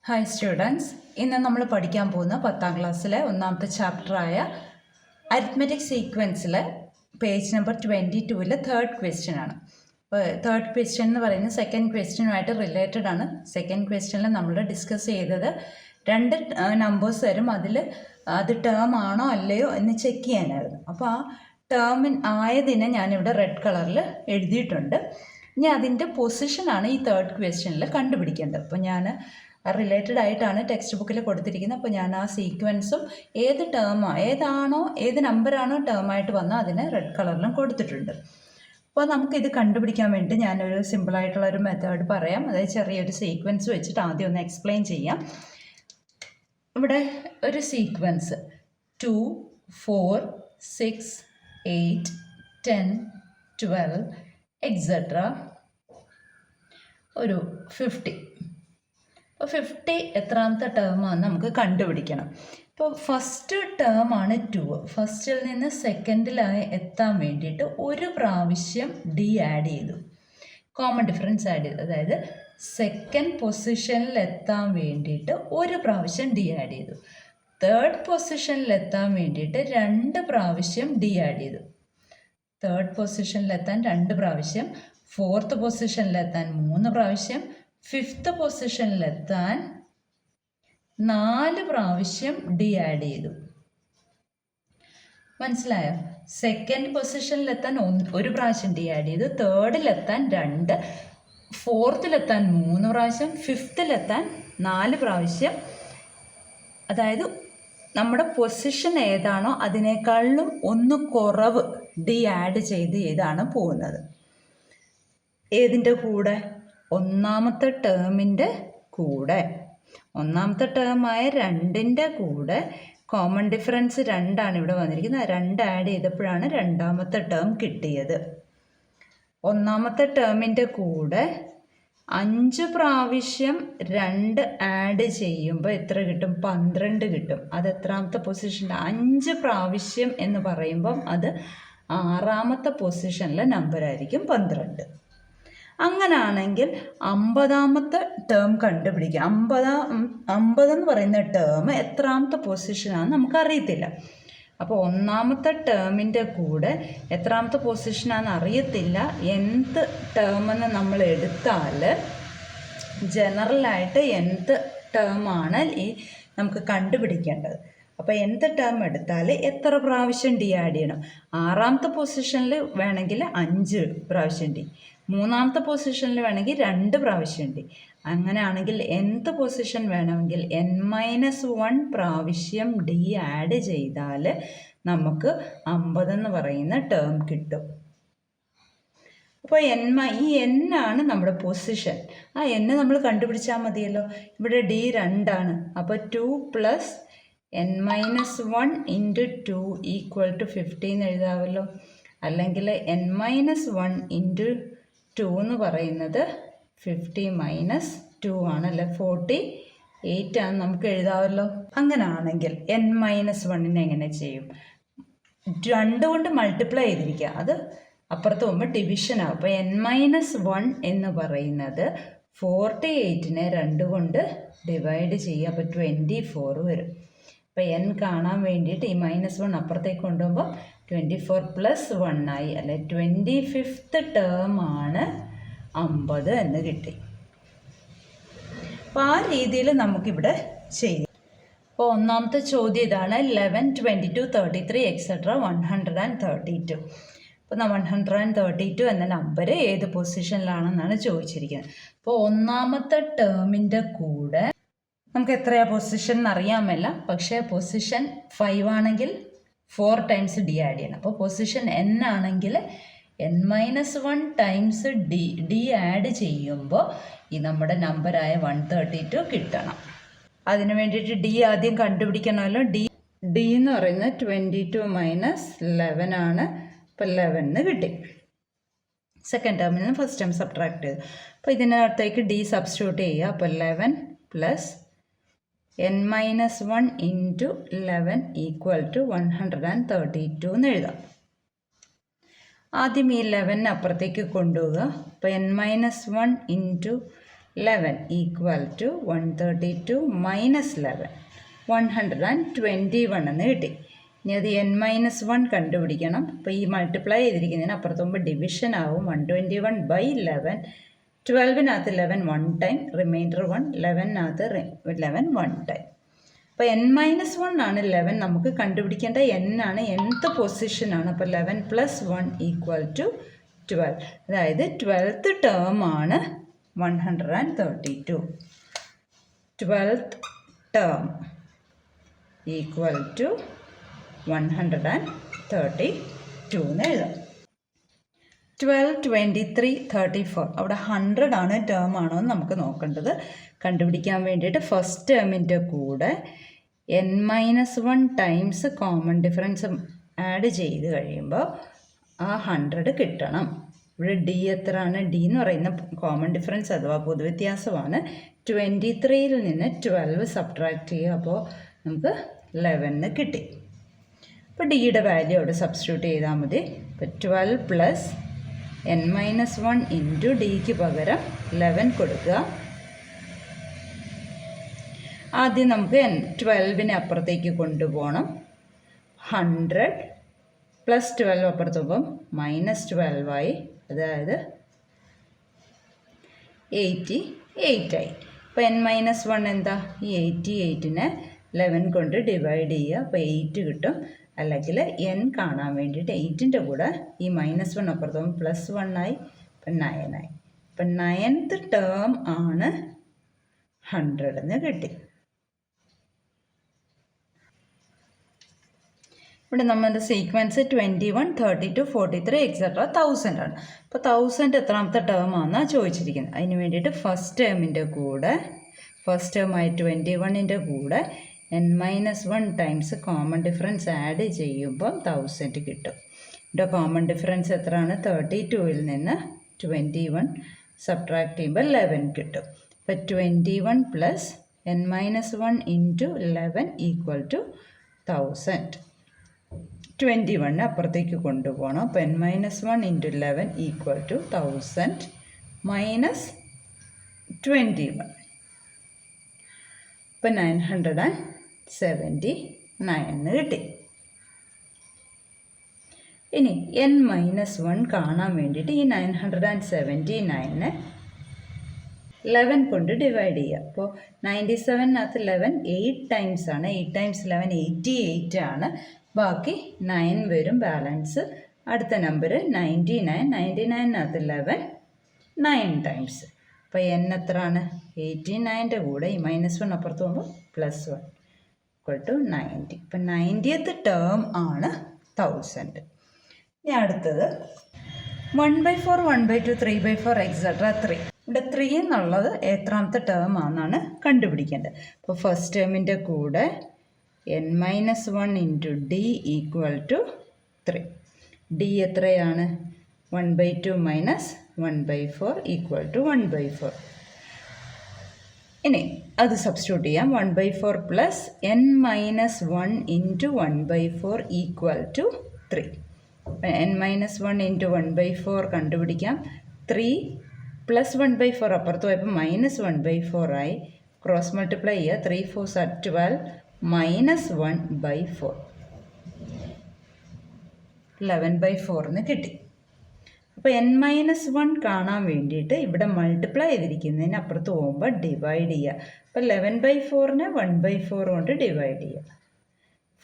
Hi students, ഇന്ന് നമ്മൾ പഠിക്കാൻ പോകുന്ന 10ാം ക്ലാസ്സിലെ ഒന്നാമത്തെ ചാപ്റ്ററായ അരിത്മെറ്റിക് സീക്വൻസിലെ പേജ് നമ്പർ 22-ലെ തേർഡ് ക്വസ്റ്റ്യൻ ആണ്. അപ്പോൾ തേർഡ് ക്വസ്റ്റ്യൻ എന്ന് പറയുന്നത് സെക്കൻഡ് ക്വസ്റ്റ്യനുമായിട്ട് റിലേറ്റഡ് ആണ്. സെക്കൻഡ് ക്വസ്റ്റ്യനിൽ നമ്മൾ ഡിസ്കസ് ചെയ്തത് രണ്ട് നമ്പേഴ്സ് തരും, അതിൽ അത് ടേം ആണോ അല്ലയോ എന്ന് ചെക്ക് ചെയ്യാനായിരുന്നു. അപ്പോൾ ആ ടേമിൻ ആയതിനെ ഞാനിവിടെ റെഡ് കളറിൽ എഴുതിയിട്ടുണ്ട്. ഇനി അതിൻ്റെ പൊസിഷനാണ് ഈ തേർഡ് ക്വസ്റ്റ്യനിൽ കണ്ടുപിടിക്കേണ്ടത്. അപ്പോൾ ഞാൻ റിലേറ്റഡ് ആയിട്ടാണ് ടെക്സ്റ്റ് ബുക്കിൽ കൊടുത്തിരിക്കുന്നത്. അപ്പോൾ ഞാൻ ആ സീക്വൻസും ഏത് നമ്പറാണോ ടേമായിട്ട് വന്നാൽ അതിനെ റെഡ് കളറിലും കൊടുത്തിട്ടുണ്ട്. അപ്പോൾ നമുക്കിത് കണ്ടുപിടിക്കാൻ വേണ്ടി ഞാനൊരു സിമ്പിളായിട്ടുള്ളൊരു മെത്തേഡ് പറയാം. അതായത് ചെറിയൊരു സീക്വൻസ് വെച്ചിട്ട് ആദ്യം ഒന്ന് എക്സ്പ്ലെയിൻ ചെയ്യാം. ഇവിടെ ഒരു സീക്വൻസ് 2, 4, 6, 8, 10, 12 എക്സെട്ര ഒരു 50. അപ്പോൾ 50 എത്രാമത്തെ ടേമാണെന്ന് നമുക്ക് കണ്ടുപിടിക്കണം. ഇപ്പോൾ ഫസ്റ്റ് ടേമാണ് 2. ഫസ്റ്റിൽ നിന്ന് സെക്കൻഡിലായി എത്താൻ വേണ്ടിയിട്ട് ഒരു പ്രാവശ്യം ഡി ആഡ് ചെയ്തു, കോമൺ ഡിഫറൻസ് ആഡ് ചെയ്തു. അതായത് സെക്കൻഡ് പൊസിഷനിൽ എത്താൻ വേണ്ടിയിട്ട് ഒരു പ്രാവശ്യം ഡി ആഡ് ചെയ്തു. തേർഡ് പൊസിഷനിൽ എത്താൻ വേണ്ടിയിട്ട് 2 പ്രാവശ്യം ഡി ആഡ് ചെയ്തു. തേർഡ് പൊസിഷനിലെത്താൻ 2 പ്രാവശ്യം, ഫോർത്ത് പൊസിഷനിലെത്താൻ 3 പ്രാവശ്യം, ഫിഫ്ത്ത് പൊസിഷനിലെത്താൻ 4 പ്രാവശ്യം ഡി ആഡ് ചെയ്തു. മനസ്സിലായോ? സെക്കൻഡ് പൊസിഷനിലെത്താൻ 1 പ്രാവശ്യം ഡി ആഡ് ചെയ്തു, തേർഡിലെത്താൻ 2, ഫോർത്തിലെത്താൻ 3 പ്രാവശ്യം, ഫിഫ്ത്തിലെത്താൻ 4 പ്രാവശ്യം. അതായത് നമ്മുടെ പൊസിഷൻ ഏതാണോ അതിനേക്കാളും ഒന്ന് കുറവ് ഡി ആഡ് ചെയ്താണ് പോകുന്നത്. ഏതിൻ്റെ കൂടെ? ഒന്നാമത്തെ ടേമിൻ്റെ കൂടെ. ഒന്നാമത്തെ ടേമായ 2ൻ്റെ കൂടെ കോമൺ ഡിഫറൻസ് 2 ഇവിടെ വന്നിരിക്കുന്നത്. 2 ആഡ് ചെയ്തപ്പോഴാണ് രണ്ടാമത്തെ ടേം കിട്ടിയത്. ഒന്നാമത്തെ ടേമിൻ്റെ കൂടെ 5 പ്രാവശ്യം 2 ആഡ് ചെയ്യുമ്പോൾ എത്ര കിട്ടും? 12 കിട്ടും. അത് എത്രാമത്തെ പൊസിഷനിൽ? 5 പ്രാവശ്യം എന്ന് പറയുമ്പം അത് 6ാമത്തെ പൊസിഷനിലെ നമ്പറായിരിക്കും 12. അങ്ങനാണെങ്കിൽ 50ാമത്തെ ടേം കണ്ടുപിടിക്കുക. 50 എന്ന് പറയുന്ന ടേം എത്രാമത്തെ പൊസിഷനാണെന്ന് നമുക്കറിയത്തില്ല. അപ്പോൾ ഒന്നാമത്തെ ടേമിൻ്റെ കൂടെ എത്രാമത്തെ പൊസിഷനാണെന്ന് അറിയത്തില്ല. nth ടേമെന്ന് നമ്മൾ എടുത്താൽ ജനറലായിട്ട് nth ടേമാണ് നമുക്ക് കണ്ടുപിടിക്കേണ്ടത്. അപ്പോൾ nth ടേം എടുത്താൽ എത്ര പ്രാവശ്യം ഡി ആഡ് ചെയ്യണം? 6ാമത്തെ പൊസിഷനിൽ വേണമെങ്കിൽ 5 പ്രാവശ്യം ഡി, 3ാമത്തെ പൊസിഷനിൽ വേണമെങ്കിൽ 2 പ്രാവശ്യം ഡി. അങ്ങനെയാണെങ്കിൽ nth പൊസിഷൻ വേണമെങ്കിൽ n-1 പ്രാവശ്യം ഡി ആഡ് ചെയ്താൽ നമുക്ക് 50 എന്ന് പറയുന്ന ടേം കിട്ടും. അപ്പോൾ ഈ n ആണ് നമ്മുടെ പൊസിഷൻ. ആ n നമ്മൾ കണ്ടുപിടിച്ചാൽ മതിയല്ലോ. ഇവിടെ ഡി 2 അപ്പോൾ 2 + n-1 × 2 = 50 എന്ന് എഴുതാമല്ലോ. അല്ലെങ്കിൽ n-1 × 2 എന്ന് പറയുന്നത് 50 - 2 ആണല്ലേ, 48 ആണ് നമുക്ക് എഴുതാമല്ലോ. അങ്ങനെയാണെങ്കിൽ n-1 എങ്ങനെ ചെയ്യും? 2 കൊണ്ട് മൾട്ടിപ്ലൈ ചെയ്തിരിക്കുക, അത് അപ്പുറത്ത് പോകുമ്പോൾ ഡിവിഷനാകും. അപ്പോൾ n-1 എന്ന് പറയുന്നത് 48നെ 2 കൊണ്ട് ഡിവൈഡ് ചെയ്യുക. അപ്പോൾ 24 വരും. അപ്പോൾ n കാണാൻ വേണ്ടിയിട്ട് ഈ -1 അപ്പുറത്തേക്ക് കൊണ്ടുപോകുമ്പോൾ 24 + 1 ആയി, അല്ലെ 25th ടേമാണ് 50 എന്ന് കിട്ടി. അപ്പോൾ ആ രീതിയിൽ നമുക്കിവിടെ ചെയ്യാം. അപ്പോൾ ഒന്നാമത്തെ ചോദ്യം ഇതാണ്. 11, 22, 33 എക്സെട്ര 132. അപ്പോൾ 132 എന്ന നമ്പർ ഏത് പൊസിഷനിലാണെന്നാണ് ചോദിച്ചിരിക്കുന്നത്. അപ്പോൾ ഒന്നാമത്തെ ടേമിൻ്റെ കൂടെ നമുക്ക് എത്രയാണ് പൊസിഷൻ എന്നറിയാമല്ല, പക്ഷേ പൊസിഷൻ 5 ആണെങ്കിൽ 4 ടൈംസ് ഡി ആഡ് ചെയ്യണം. അപ്പോൾ പൊസിഷൻ n ആണെങ്കിൽ n-1 ടൈംസ് ഡി ആഡ് ചെയ്യുമ്പോൾ ഈ നമ്മുടെ നമ്പറായ 132 കിട്ടണം. അതിന് വേണ്ടിയിട്ട് ഡി ആദ്യം കണ്ടുപിടിക്കണമല്ലോ. ഡി എന്ന് പറയുന്നത് 22 - 11 ആണ്. അപ്പോൾ 11 കിട്ടി. സെക്കൻഡ് ടേമിൽ നിന്ന് ഫസ്റ്റ് ടേം സബ്ട്രാക്ട് ചെയ്തു. അപ്പോൾ ഇതിനകത്തേക്ക് ഡി സബ്സ്റ്റിറ്റ്യൂട്ട് ചെയ്യുക. അപ്പോൾ 11 + n-1 × 11 = 132 എന്ന് എഴുതാം. ആദ്യം ഈ 11 അപ്പുറത്തേക്ക് കൊണ്ടുപോവുക. അപ്പോൾ n-1 × 11 ഈക്വൽ ടു 132 മൈനസ് 11 121 എന്ന് കിട്ടി. ഇനി അത് n-1 കണ്ടുപിടിക്കണം. അപ്പോൾ ഈ മൾട്ടിപ്ലൈ ചെയ്തിരിക്കുന്നതിന് അപ്പുറത്തുമ്പോൾ ഡിവിഷൻ ആവും. 121/11. 12-നകത്ത് 11 1 ടൈം, റിമൈൻഡർ 1. 11-നകത്ത് 11 1 ടൈം. അപ്പോൾ n-1 ആണ് 11. നമുക്ക് കണ്ടുപിടിക്കേണ്ട n ആണ്, nth പൊസിഷനാണ്. അപ്പോൾ 11 + 1 ഈക്വൽ ടു 12. അതായത് 12th ടേം ആണ് 132. 12th ടേം ഈക്വൽ ടു 132 എന്ന് എഴുതാം. 12, 23, 34 അവിടെ 100 ആണ് ടേം ആണോ എന്ന് നമുക്ക് നോക്കേണ്ടത്. കണ്ടുപിടിക്കാൻ വേണ്ടിയിട്ട് ഫസ്റ്റ് ടേമിൻ്റെ കൂടെ n-1 times common difference add ചെയ്ത് കഴിയുമ്പോൾ ആ 100 കിട്ടണം. ഇവിടെ ഡി എത്രയാണ്? ഡി എന്ന് പറയുന്ന കോമൺ ഡിഫറൻസ് അഥവാ പൊതുവ്യത്യാസമാണ്. 23-ൽ നിന്ന് 12 സബ്ട്രാക്ട് ചെയ്യുക. അപ്പോൾ നമുക്ക് 11 കിട്ടി. അപ്പോൾ ഡിയുടെ വാല്യൂ അവിടെ സബ്സ്റ്റിറ്റ്യൂട്ട് ചെയ്താൽ മതി. അപ്പോൾ 12 + n-1 ഇൻറ്റു ഡിക്ക് പകരം 11 കൊടുക്കുക. ആദ്യം നമുക്ക് 12-നെ അപ്പുറത്തേക്ക് കൊണ്ടുപോകണം. 100 + 12 അപ്പുറത്ത് പോകുമ്പം -12 ആയി. അതായത് 88 ആയി. അപ്പോൾ n-1 എന്താ? ഈ 88-നെ 11 കൊണ്ട് ഡിവൈഡ് ചെയ്യുക. അപ്പോൾ 8 കിട്ടും. അല്ലെങ്കിൽ n കാണാൻ വേണ്ടിയിട്ട് 8-ൻ്റെ കൂടെ ഈ -1 അപ്പുറത്ത് പോകുമ്പോൾ +1 ആയി. അപ്പം 9 ആയി. അപ്പം 9th ടേം ആണ് 100 എന്ന് കിട്ടി. ഇവിടെ നമ്മുടെ സീക്വൻസ് 21, 32, 43 എക്സെട്ര 1000 ആണ്. അപ്പോൾ 1000 എത്രാമത്തെ ടേം ആണെന്നാണ് ചോദിച്ചിരിക്കുന്നത്. അതിന് വേണ്ടിയിട്ട് ഫസ്റ്റ് ടേമിൻ്റെ കൂടെ ഫസ്റ്റ് ടേമായ 21-ൻ്റെ കൂടെ n-1 times common difference add ചെയ്യുമ്പോൾ 1000 കിട്ടും. ഇവിടെ കോമൺ ഡിഫറൻസ് എത്രയാണ്? 32-ൽ നിന്ന് 21 സബ്ട്രാക്ട് ചെയ്യുമ്പോൾ 11 കിട്ടും. അപ്പോൾ 21 + n-1 ഇൻറ്റു 11 ഈക്വൽ ടു 1000. 21 അപ്പുറത്തേക്ക് കൊണ്ടുപോകണം. അപ്പോൾ n-1 into 11 equal to 1000 minus 21. ഇപ്പോൾ 979 എന്ന് കിട്ടി. ഇനി n-1 കാണാൻ വേണ്ടിയിട്ട് ഈ 979-നെ 11 കൊണ്ട് ഡിവൈഡ് ചെയ്യുക. അപ്പോൾ 97-നകത്ത് 11 8 ടൈംസ് ആണ്. 8 ടൈംസ് 11 88 ആണ്. ബാക്കി 9 വരും ബാലൻസ്. അടുത്ത നമ്പർ 99. 99-നകത്ത് 11 9 ടൈംസ്. അപ്പോൾ n എത്രയാണ്? 89-ൻ്റെ കൂടെ ഈ -1 അപ്പുറത്ത് പോകുമ്പോൾ +1 ഈക്വൽ ടു 90. ഇപ്പം 90th ടേം ആണ് 1000. ഇനി അടുത്തത് 1/4, 1/2, 3/4 എക്സെട്ര 3. ഇവിടെ 3 എന്നുള്ളത് എത്രാമത്തെ ടേം ആണെന്നാണ് കണ്ടുപിടിക്കേണ്ടത്. അപ്പോൾ ഫസ്റ്റ് ടേമിൻ്റെ കൂടെ n-1 into D equal to 3. D എത്രയാണ്? 1/2 മൈനസ് 1/4 ഈക്വൽ ടു 1/4. ഇനി അത് സബ്സ്റ്റിറ്റ്യൂട്ട് ചെയ്യാം. 1/4 + n-1 into 1/4 equal to 3. n-1 into 1/4 കണ്ടുപിടിക്കാം. 3 + 1/4 അപ്പുറത്ത് പോയപ്പോൾ -1/4 ആയി. ക്രോസ് മൾട്ടിപ്ലൈ ചെയ്യുക. 3 4s are 12 -1/4 11/4 എന്ന് കിട്ടി. അപ്പോൾ n-1 കാണാൻ വേണ്ടിയിട്ട് ഇവിടെ മൾട്ടിപ്ലൈ ചെയ്തിരിക്കുന്നതിന് അപ്പുറത്ത് പോകുമ്പോൾ ഡിവൈഡ് ചെയ്യുക. അപ്പോൾ 11/4-നെ 1/4 കൊണ്ട് ഡിവൈഡ് ചെയ്യുക.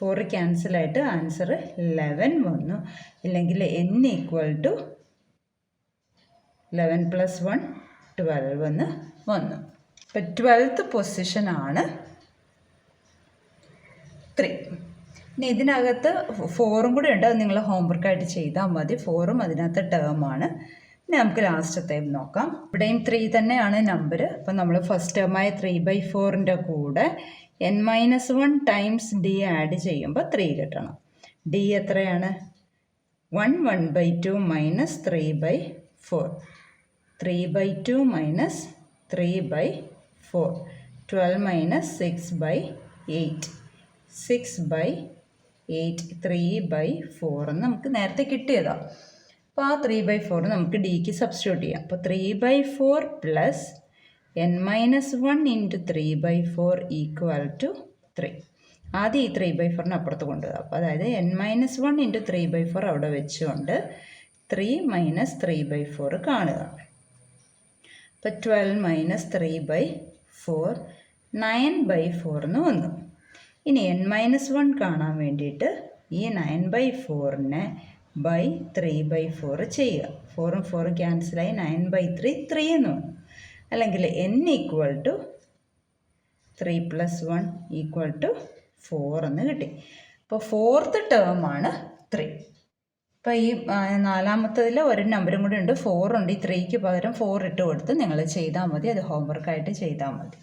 4 ക്യാൻസലായിട്ട് ആൻസർ 11 വന്നു. ഇല്ലെങ്കിൽ n ഈക്വൽ ടു 11 + 1 12 എന്ന് വന്നു. അപ്പോൾ 12th പൊസിഷനാണ് 3. ഇനി ഇതിനകത്ത് 4ഉം കൂടി ഉണ്ട്. അത് നിങ്ങൾ ഹോംവർക്കായിട്ട് ചെയ്താൽ മതി. 4ഉം അതിനകത്ത് ടേമാണ്. ഇനി നമുക്ക് ലാസ്റ്റത്തെ നോക്കാം. ഇവിടെയും 3 തന്നെയാണ് നമ്പർ. അപ്പം നമ്മൾ ഫസ്റ്റ് ടേമായ 3/4-ൻ്റെ കൂടെ n-1 ടൈംസ് ഡി ആഡ് ചെയ്യുമ്പോൾ 3 കിട്ടണം. ഡി എത്രയാണ്? 1/2 മൈനസ് 3/4. 3/2 മൈനസ് 3/4. 12 മൈനസ് 6/8. 6/8 3/4 എന്ന് നമുക്ക് നേരത്തെ കിട്ടിയതാണ്. അപ്പോൾ ആ 3/4 നമുക്ക് ഡിക്ക് സബ്സ്റ്റിറ്റ്യൂട്ട് ചെയ്യാം. അപ്പോൾ 3/4 + n-1 ഇൻറ്റു 3/4 ഈക്വൽ ടു 3. ആദ്യം ഈ 3/4 അപ്പുറത്ത് കൊണ്ടുപോകുക. അപ്പോൾ അതായത് n-1 ഇൻറ്റു 3/4 അവിടെ വെച്ചുകൊണ്ട് 3 മൈനസ് 3/4 കാണുക. അപ്പോൾ 12 മൈനസ് 3/4 9/4 എന്ന് വന്നു. ഇനി n-1 കാണാൻ വേണ്ടിയിട്ട് ഈ 9/4നെ ബൈ 3/4 ചെയ്യുക. 4ഉം 4ഉം ക്യാൻസലായി 9/3 3 എന്ന് വന്നു. അല്ലെങ്കിൽ n equal to 3 + 1 equal to 4 എന്ന് കിട്ടി. അപ്പോൾ 4th ടേമാണ് 3. അപ്പോൾ ഈ നാലാമത്തതിൽ ഒരു നമ്പറും കൂടി ഉണ്ട്, 4 ഉണ്ട്. ഈ 3ക്ക് പകരം 4 ഇട്ട് കൊടുത്ത് നിങ്ങൾ ചെയ്താൽ മതി. അത് ഹോംവർക്കായിട്ട് ചെയ്താൽ മതി.